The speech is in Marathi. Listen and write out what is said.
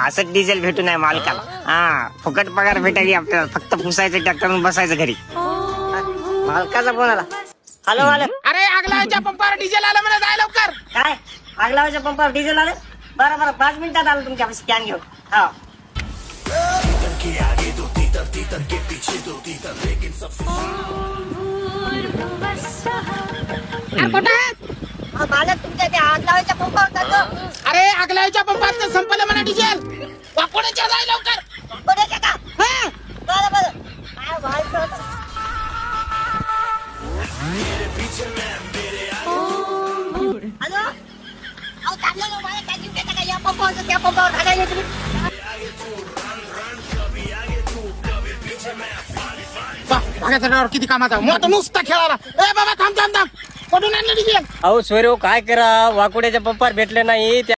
असं डिझेल भेटून आहे मालकाला. हा, फुकट पगार भेटायची आपल्याला, फक्त पुसायचं ट्रॅक्टर बसायचं घरी. मालकाचा फोन आला. हॅलो मालक. अरे आगलाच्या पंपावर डिझेल आलं म्हणा, जाय लवकर. काय आगलावाच्या पंपावर डिझेल आलं? बरं 5 मिनिटात आलं तुमच्या स्कॅन घेऊन. हा मालक तुमच्या त्या आगलावाच्या पंपावर चाललो. अरे आगलाच्या पंपाचं संपलं म्हणा डिझेल. वाकोड्याच्या जाय लवकर. कोणाच्या का? हा. बरं काय व्हायचं? हॅलो, अहो चाललो ना, मला काय घेऊन येता का? या पंपावर त्या पंपावर घालायला तुम्ही. भागाच्या नावावर किती कामाचा मोठा नुसता खेळाला. ए बाबा थांब. कुठून आणलं डिझेल? अहो सोयरे काय करा, वाकुड्याच्या पंपावर भेटले नाही.